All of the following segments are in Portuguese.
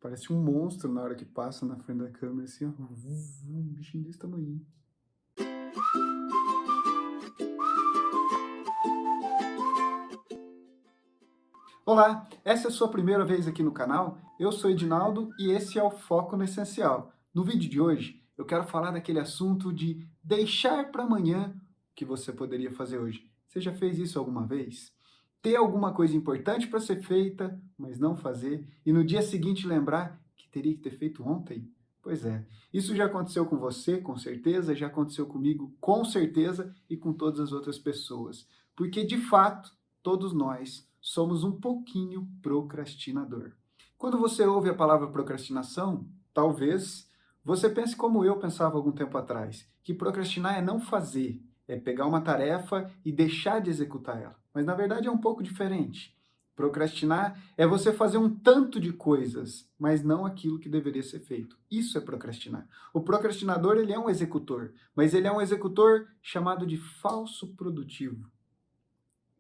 Parece um monstro na hora que passa na frente da câmera, assim, ó. Um bichinho desse tamanho. Olá, essa é a sua primeira vez aqui no canal? Eu sou Edinaldo e esse é o Foco no Essencial. No vídeo de hoje, eu quero falar daquele assunto de deixar para amanhã o que você poderia fazer hoje. Você já fez isso alguma vez? Ter alguma coisa importante para ser feita, mas não fazer, e no dia seguinte lembrar que teria que ter feito ontem? Pois é, isso já aconteceu com você, com certeza, já aconteceu comigo, com certeza, e com todas as outras pessoas. Porque, de fato, todos nós somos um pouquinho procrastinador. Quando você ouve a palavra procrastinação, talvez você pense como eu pensava algum tempo atrás, que procrastinar é não fazer, é pegar uma tarefa e deixar de executar ela. Mas na verdade é um pouco diferente. Procrastinar é você fazer um tanto de coisas, mas não aquilo que deveria ser feito. Isso é procrastinar. O procrastinador, ele é um executor, mas ele é um executor chamado de falso produtivo.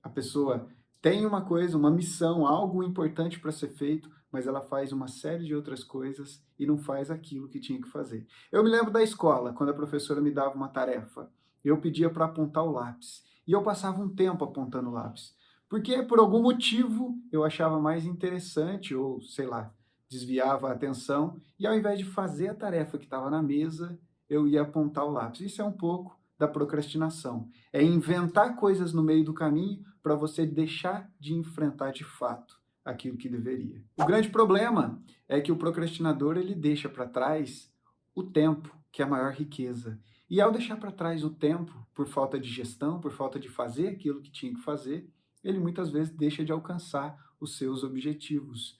A pessoa tem uma coisa, uma missão, algo importante para ser feito, mas ela faz uma série de outras coisas e não faz aquilo que tinha que fazer. Eu me lembro da escola, quando a professora me dava uma tarefa. Eu pedia para apontar o lápis. E eu passava um tempo apontando o lápis. Porque, por algum motivo, eu achava mais interessante, ou sei lá, desviava a atenção, e ao invés de fazer a tarefa que estava na mesa, eu ia apontar o lápis. Isso é um pouco da procrastinação. É inventar coisas no meio do caminho para você deixar de enfrentar de fato aquilo que deveria. O grande problema é que o procrastinador ele deixa para trás o tempo, que é a maior riqueza. E ao deixar para trás o tempo, por falta de gestão, por falta de fazer aquilo que tinha que fazer, ele muitas vezes deixa de alcançar os seus objetivos.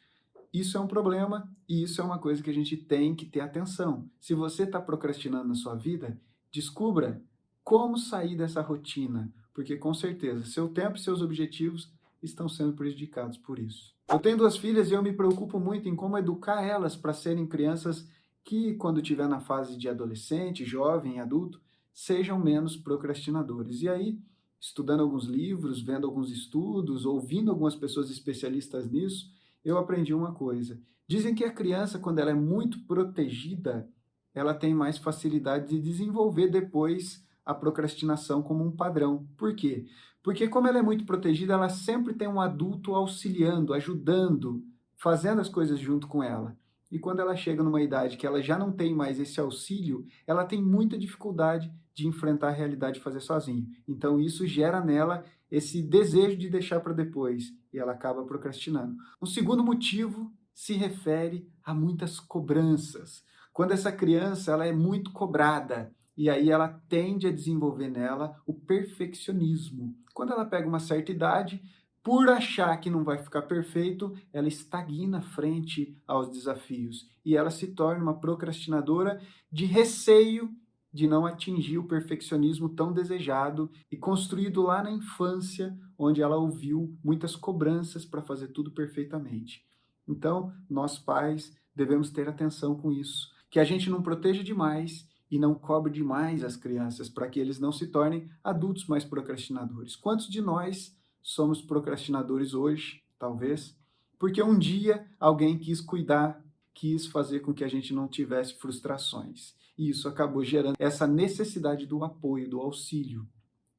Isso é um problema e isso é uma coisa que a gente tem que ter atenção. Se você está procrastinando na sua vida, descubra como sair dessa rotina, porque com certeza seu tempo e seus objetivos estão sendo prejudicados por isso. Eu tenho duas filhas e eu me preocupo muito em como educar elas para serem crianças que, quando estiver na fase de adolescente, jovem, adulto, sejam menos procrastinadores. E aí, estudando alguns livros, vendo alguns estudos, ouvindo algumas pessoas especialistas nisso, eu aprendi uma coisa. Dizem que a criança, quando ela é muito protegida, ela tem mais facilidade de desenvolver depois a procrastinação como um padrão. Por quê? Porque como ela é muito protegida, ela sempre tem um adulto auxiliando, ajudando, fazendo as coisas junto com ela. E quando ela chega numa idade que ela já não tem mais esse auxílio, ela tem muita dificuldade de enfrentar a realidade e fazer sozinha. Então isso gera nela esse desejo de deixar para depois e ela acaba procrastinando. Um segundo motivo se refere a muitas cobranças. Quando essa criança ela é muito cobrada, e aí ela tende a desenvolver nela o perfeccionismo. Quando ela pega uma certa idade, por achar que não vai ficar perfeito, ela estagna frente aos desafios e ela se torna uma procrastinadora de receio de não atingir o perfeccionismo tão desejado e construído lá na infância, onde ela ouviu muitas cobranças para fazer tudo perfeitamente. Então, nós pais devemos ter atenção com isso, que a gente não proteja demais e não cobre demais as crianças para que eles não se tornem adultos mais procrastinadores. Quantos de nós somos procrastinadores hoje, talvez, porque um dia alguém quis cuidar, quis fazer com que a gente não tivesse frustrações. E isso acabou gerando essa necessidade do apoio, do auxílio.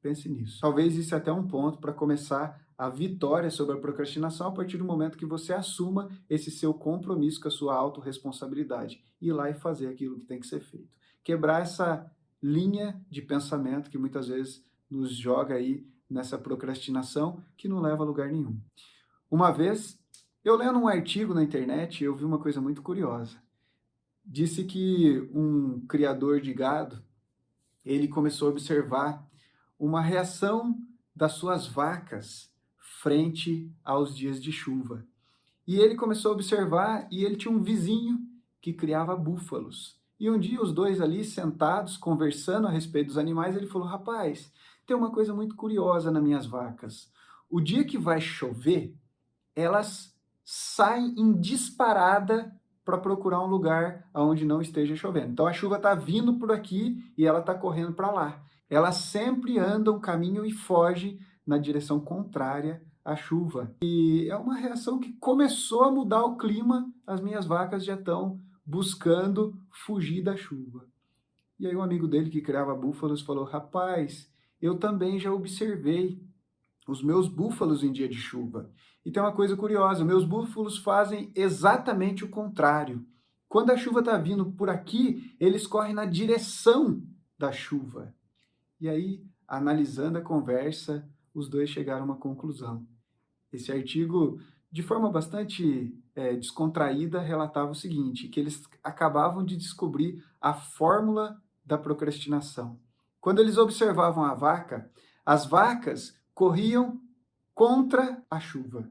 Pense nisso. Talvez isso é até um ponto para começar a vitória sobre a procrastinação a partir do momento que você assuma esse seu compromisso com a sua autorresponsabilidade. Ir lá e fazer aquilo que tem que ser feito. Quebrar essa linha de pensamento que muitas vezes nos joga aí nessa procrastinação que não leva a lugar nenhum. Uma vez, eu lendo um artigo na internet, eu vi uma coisa muito curiosa. Disse que um criador de gado, ele começou a observar uma reação das suas vacas frente aos dias de chuva. E ele começou a observar e ele tinha um vizinho que criava búfalos. E um dia os dois ali sentados, conversando a respeito dos animais, ele falou: rapaz, tem uma coisa muito curiosa nas minhas vacas. O dia que vai chover, elas saem em disparada para procurar um lugar onde não esteja chovendo. Então a chuva está vindo por aqui e ela está correndo para lá. Elas sempre andam caminho e fogem na direção contrária a chuva. E é uma reação que começou a mudar o clima, as minhas vacas já estão buscando fugir da chuva. E aí um amigo dele que criava búfalos falou: rapaz, eu também já observei os meus búfalos em dia de chuva. E tem uma coisa curiosa, meus búfalos fazem exatamente o contrário. Quando a chuva está vindo por aqui, eles correm na direção da chuva. E aí, analisando a conversa, os dois chegaram a uma conclusão. Esse artigo, de forma bastante descontraída, relatava o seguinte, que eles acabavam de descobrir a fórmula da procrastinação. Quando eles observavam a vaca, as vacas corriam contra a chuva.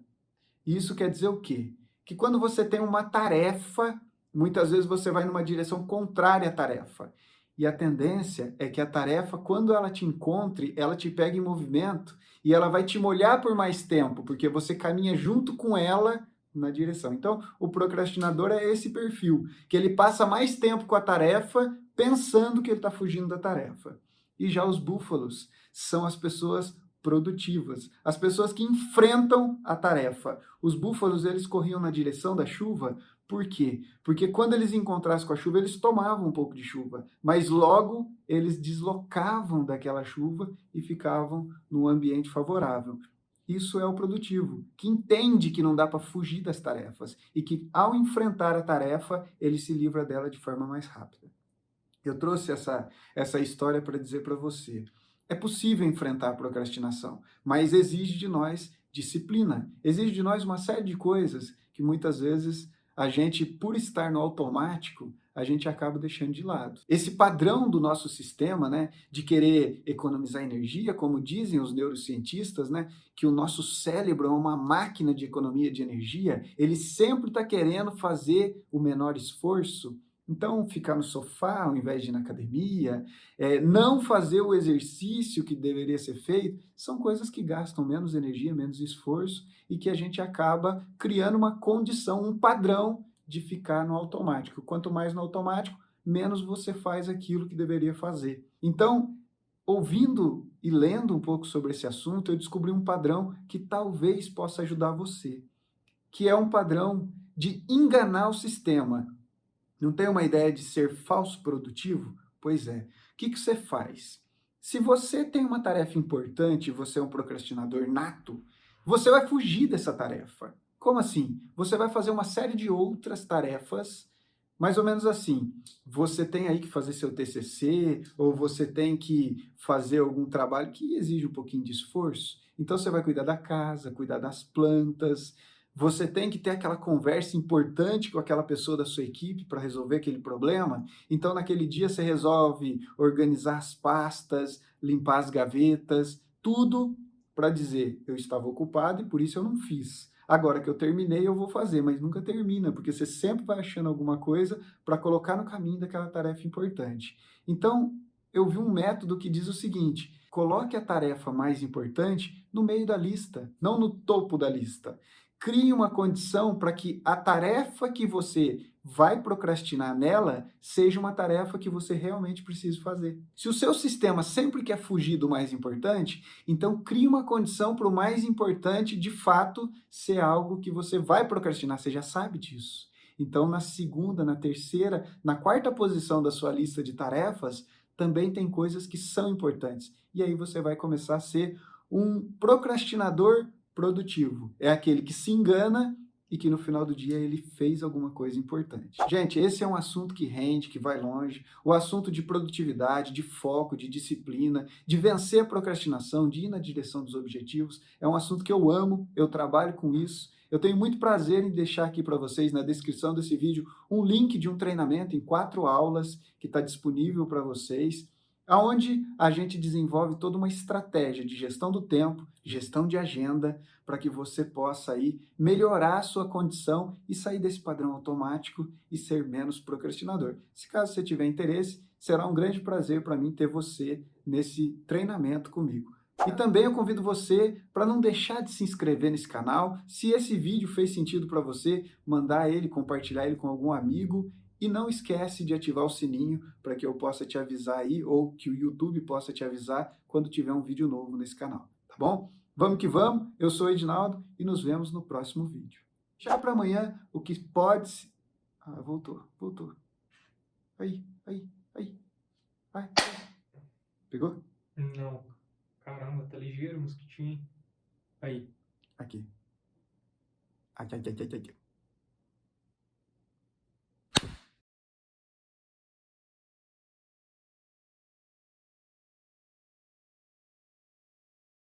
Isso quer dizer o quê? Que quando você tem uma tarefa, muitas vezes você vai numa direção contrária à tarefa. E a tendência é que a tarefa, quando ela te encontre, ela te pega em movimento e ela vai te molhar por mais tempo, porque você caminha junto com ela na direção. Então, o procrastinador é esse perfil, que ele passa mais tempo com a tarefa pensando que ele está fugindo da tarefa. E já os búfalos são as pessoas produtivas, as pessoas que enfrentam a tarefa. Os búfalos, eles corriam na direção da chuva. Por quê? Porque quando eles encontrassem com a chuva, eles tomavam um pouco de chuva, mas logo eles deslocavam daquela chuva e ficavam num ambiente favorável. Isso é o produtivo, que entende que não dá para fugir das tarefas e que, ao enfrentar a tarefa, ele se livra dela de forma mais rápida. Eu trouxe essa história para dizer para você. É possível enfrentar a procrastinação, mas exige de nós disciplina, exige de nós uma série de coisas que muitas vezes a gente, por estar no automático, a gente acaba deixando de lado. Esse padrão do nosso sistema, né, de querer economizar energia, como dizem os neurocientistas, né, que o nosso cérebro é uma máquina de economia de energia, ele sempre está querendo fazer o menor esforço. Então, ficar no sofá ao invés de ir na academia, não fazer o exercício que deveria ser feito, são coisas que gastam menos energia, menos esforço e que a gente acaba criando uma condição, um padrão de ficar no automático. Quanto mais no automático, menos você faz aquilo que deveria fazer. Então, ouvindo e lendo um pouco sobre esse assunto, eu descobri um padrão que talvez possa ajudar você, que é um padrão de enganar o sistema. Não tem uma ideia de ser falso produtivo? Pois é. O que você faz? Se você tem uma tarefa importante e você é um procrastinador nato, você vai fugir dessa tarefa. Como assim? Você vai fazer uma série de outras tarefas, mais ou menos assim. Você tem aí que fazer seu TCC, ou você tem que fazer algum trabalho que exige um pouquinho de esforço. Então você vai cuidar da casa, cuidar das plantas, você tem que ter aquela conversa importante com aquela pessoa da sua equipe para resolver aquele problema. Então, naquele dia, você resolve organizar as pastas, limpar as gavetas, tudo para dizer: eu estava ocupado e por isso eu não fiz. Agora que eu terminei, eu vou fazer, mas nunca termina, porque você sempre vai achando alguma coisa para colocar no caminho daquela tarefa importante. Então, eu vi um método que diz o seguinte: coloque a tarefa mais importante no meio da lista, não no topo da lista. Crie uma condição para que a tarefa que você vai procrastinar nela seja uma tarefa que você realmente precisa fazer. Se o seu sistema sempre quer fugir do mais importante, então crie uma condição para o mais importante, de fato, ser algo que você vai procrastinar, você já sabe disso. Então, na segunda, na terceira, na quarta posição da sua lista de tarefas, também tem coisas que são importantes. E aí você vai começar a ser um procrastinador produtivo. É aquele que se engana e que no final do dia ele fez alguma coisa importante. Gente, esse é um assunto que rende, que vai longe. O assunto de produtividade, de foco, de disciplina, de vencer a procrastinação, de ir na direção dos objetivos, é um assunto que eu amo, eu trabalho com isso. Eu tenho muito prazer em deixar aqui para vocês, na descrição desse vídeo, um link de um treinamento em 4 aulas que está disponível para vocês, aonde a gente desenvolve toda uma estratégia de gestão do tempo, gestão de agenda, para que você possa aí melhorar a sua condição e sair desse padrão automático e ser menos procrastinador. Se caso você tiver interesse, será um grande prazer para mim ter você nesse treinamento comigo. E também eu convido você para não deixar de se inscrever nesse canal. Se esse vídeo fez sentido para você, mandar ele, compartilhar ele com algum amigo. E não esquece de ativar o sininho para que eu possa te avisar aí, ou que o YouTube possa te avisar quando tiver um vídeo novo nesse canal, tá bom? Vamos que vamos, eu sou o Edinaldo e nos vemos no próximo vídeo. Já para amanhã, o que pode... Ah, voltou. Aí. Vai. Pegou? Não. Caramba, tá ligeiro o mosquitinho. Aí. Aqui. Aqui.